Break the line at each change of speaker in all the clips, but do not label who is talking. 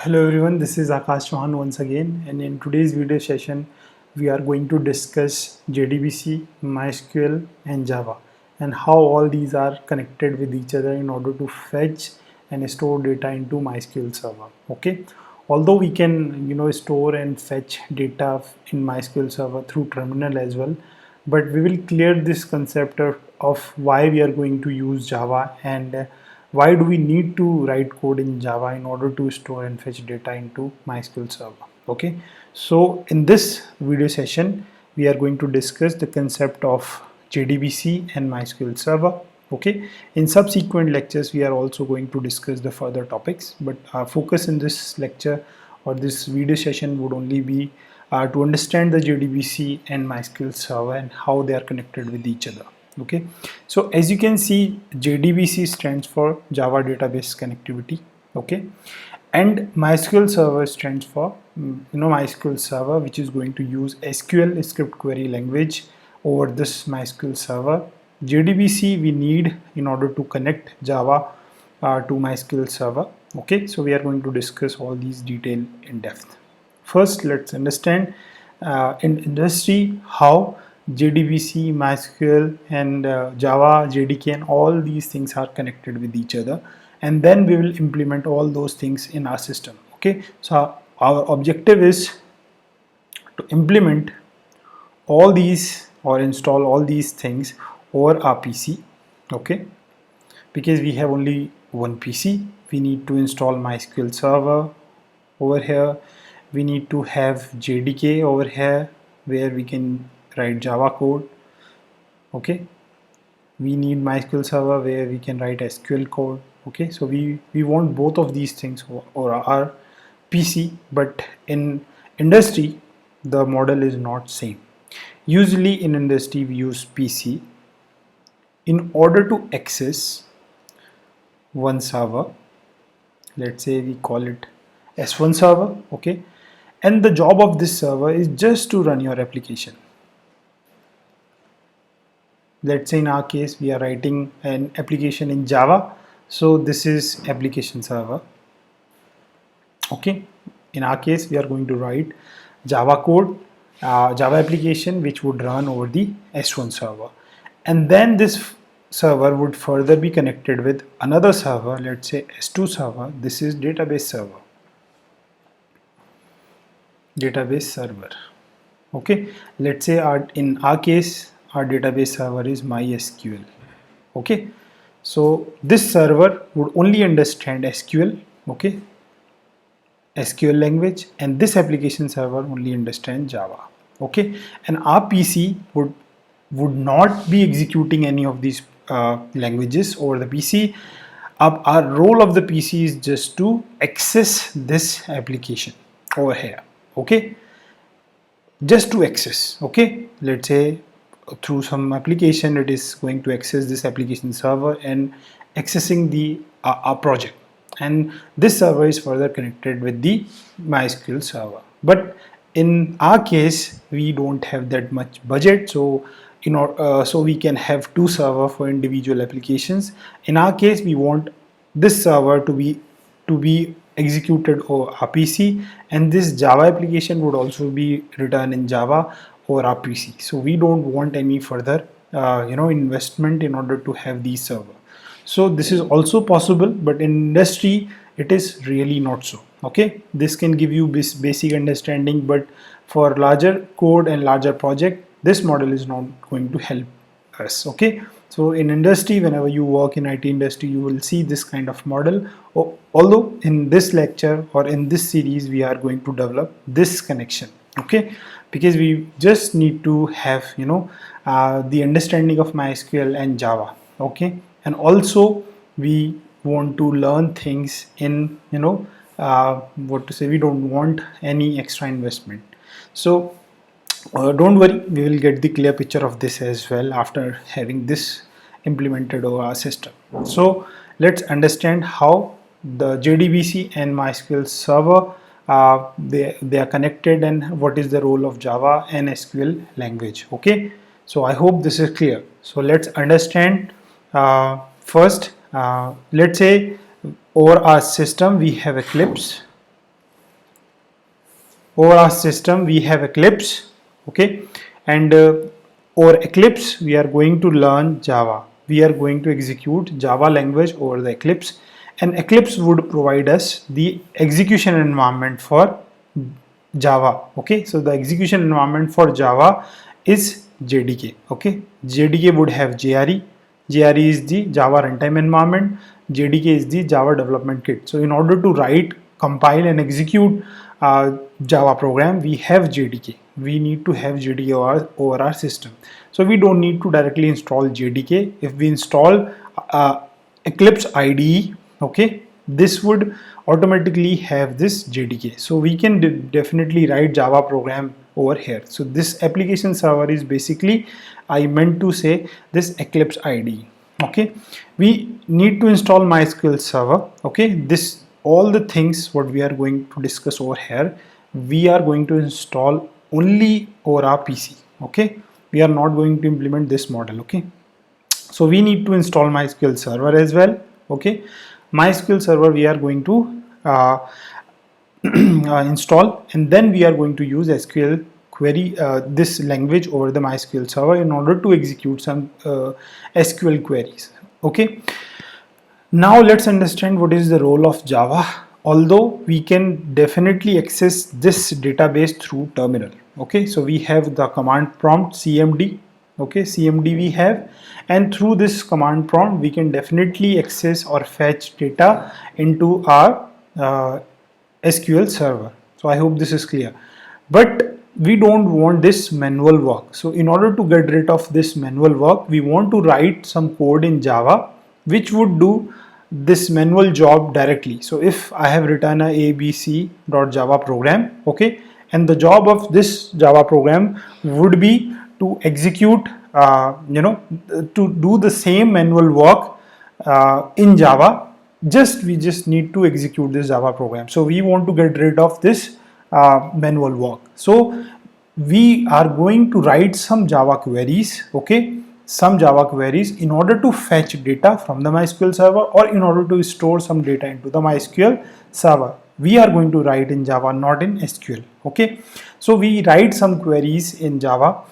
Hello everyone, this is Akash Chauhan once again, and in today's video session we are going to discuss JDBC, MySQL and Java and how all these are connected with each other in order to fetch and store data into MySQL server. Okay, although we can store and fetch data in MySQL server through terminal as well, but we will clear this concept of why we are going to use Java and why do we need to write code in Java in order to store and fetch data into MySQL server. Okay, so in this video session we are going to discuss the concept of JDBC and MySQL server. Okay, in subsequent lectures we are also going to discuss the further topics, but our focus in this lecture or this video session would only be to understand the JDBC and MySQL server and how they are connected with each other. Okay, so as you can see, JDBC stands for Java Database Connectivity. Okay, and MySQL server stands for MySQL server, which is going to use SQL script query language over this MySQL server. JDBC we need in order to connect Java to MySQL server. Okay, so we are going to discuss all these detail in depth. First, let's understand in industry how JDBC, MySQL and Java, JDK and all these things are connected with each other, and then we will implement all those things in our system. Okay, so our objective is to implement all these or install all these things over our PC. Okay, because we have only one PC, we need to install MySQL server over here. We need to have JDK over here where we can write Java code. Okay, we need MySQL server where we can write SQL code. Okay, so we want both of these things or our PC, but in industry the model is not same. Usually in industry we use PC in order to access one server. Let's say we call it S1 server. Okay, and the job of this server is just to run your application. Let's say in our case we are writing an application in Java, so this is application server. Okay, in our case we are going to write Java code, Java application which would run over the S1 server, and then this server would further be connected with another server, let's say S2 server. This is database server. Okay, let's say in our case our database server is MySQL. Okay, so this server would only understand SQL. Okay, SQL language, and this application server only understand Java. Okay, and our PC would not be executing any of these languages over the PC. Our role of the PC is just to access this application over here. Okay, just to access. Okay, let's say through some application it is going to access this application server and accessing the our project, and this server is further connected with the MySQL server. But in our case we don't have that much budget, so so we can have two servers for individual applications. In our case we want this server to be executed over our PC, and this Java application would also be written in Java over our PC. So we don't want any further investment in order to have these servers. So this is also possible, but in industry it is really not so. Okay, this can give you basic understanding, but for larger code and larger project this model is not going to help us. Okay, so in industry, whenever you work in IT industry, you will see this kind of model. Although in this lecture or in this series we are going to develop this connection. Okay, because we just need to have the understanding of MySQL and Java. Okay, and also we want to learn things in we don't want any extra investment. So don't worry, we will get the clear picture of this as well after having this implemented over our system. So let's understand how the JDBC and MySQL server they are connected and what is the role of Java and SQL language. Okay, so I hope this is clear. So let's understand. First, let's say over our system we have Eclipse. over our system we have Eclipse, okay, and over Eclipse we are going to learn Java. We are going to execute Java language over the Eclipse, and Eclipse would provide us the execution environment for Java. Okay, so the execution environment for Java is JDK. Okay, JDK would have JRE. JRE is the Java runtime environment. JDK is the Java development kit. So in order to write, compile and execute Java program, we have JDK. We need to have JDK over our system. So we don't need to directly install JDK. If we install Eclipse IDE, okay, this would automatically have this JDK. So we can definitely write Java program over here. So this application server is basically, I meant to say, this Eclipse IDE. Okay, we need to install MySQL server. Okay, this all the things what we are going to discuss over here, we are going to install only over our PC. Okay, we are not going to implement this model. Okay, so we need to install MySQL server as well. Okay, MySQL server we are going to install, and then we are going to use SQL query, this language over the MySQL server in order to execute some SQL queries. Okay, now let's understand what is the role of Java. Although we can definitely access this database through terminal. Okay, so we have the command prompt CMD. Okay, CMD we have, and through this command prompt we can definitely access or fetch data into our SQL server. So I hope this is clear, but we don't want this manual work. So in order to get rid of this manual work, we want to write some code in Java which would do this manual job directly. So if I have written a abc.java program, okay, and the job of this Java program would be to execute, to do the same manual work in Java. We just need to execute this Java program. So we want to get rid of this manual work. So we are going to write some Java queries, okay, some Java queries in order to fetch data from the MySQL server, or in order to store some data into the MySQL server. We are going to write in Java, not in SQL. Okay, so we write some queries in Java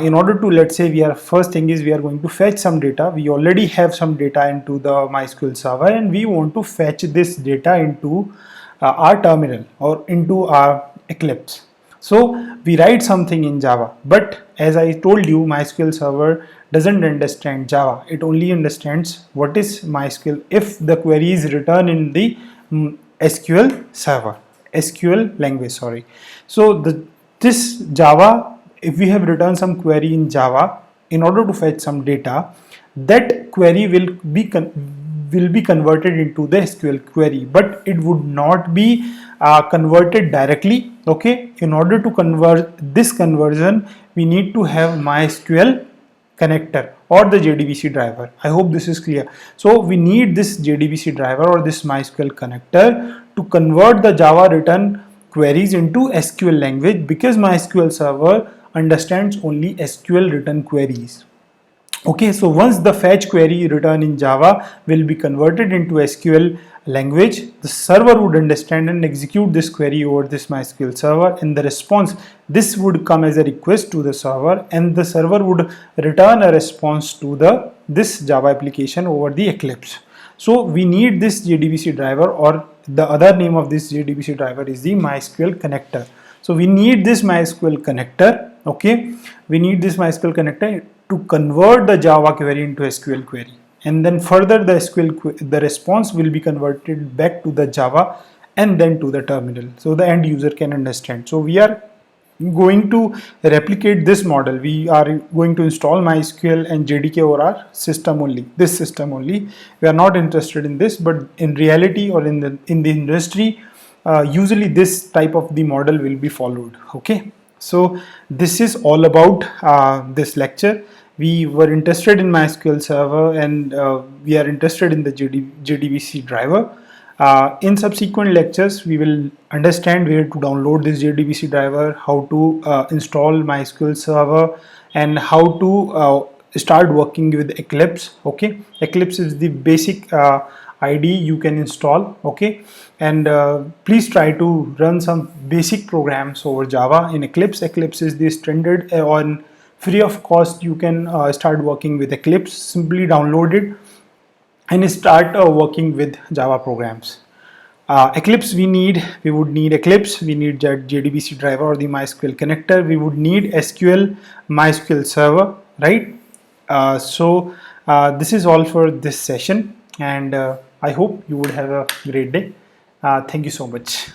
in order to, let's say, first thing is we are going to fetch some data. We already have some data into the MySQL server, and we want to fetch this data into our terminal or into our Eclipse. So we write something in Java, but as I told you, MySQL server doesn't understand Java. It only understands what is MySQL if the query is written in the SQL server, SQL language, sorry. So this Java, if we have written some query in Java in order to fetch some data, that query will be converted into the SQL query, but it would not be converted directly. Okay, in order to convert this conversion, we need to have MySQL connector or the JDBC driver. I hope this is clear. So we need this JDBC driver or this MySQL connector to convert the Java written queries into SQL language, because MySQL server understands only SQL written queries. Okay, so once the fetch query written in Java will be converted into SQL language, the server would understand and execute this query over this MySQL server, and the response, this would come as a request to the server, and the server would return a response to this Java application over the Eclipse. So we need this JDBC driver, or the other name of this JDBC driver is the MySQL connector. So we need this MySQL connector. Okay, we need this MySQL connector to convert the Java query into SQL query, and then further the response will be converted back to the Java and then to the terminal, so the end user can understand. So we are going to replicate this model. We are going to install MySQL and JDK over our system only, this system only. We are not interested in this, but in reality or in the industry, usually this type of the model will be followed. Okay, so this is all about this lecture. We were interested in MySQL server, and we are interested in the JDBC driver. In subsequent lectures, we will understand where to download this JDBC driver, how to install MySQL server, and how to start working with Eclipse. Okay, Eclipse is the basic IDE you can install. Okay, and please try to run some basic programs over Java in Eclipse. Eclipse is the standard on free of cost. You can start working with Eclipse. Simply download it and start working with Java programs. Eclipse we would need Eclipse, we need JDBC driver or the MySQL connector, we would need SQL, MySQL server, right? This is all for this session, and I hope you would have a great day. Thank you so much.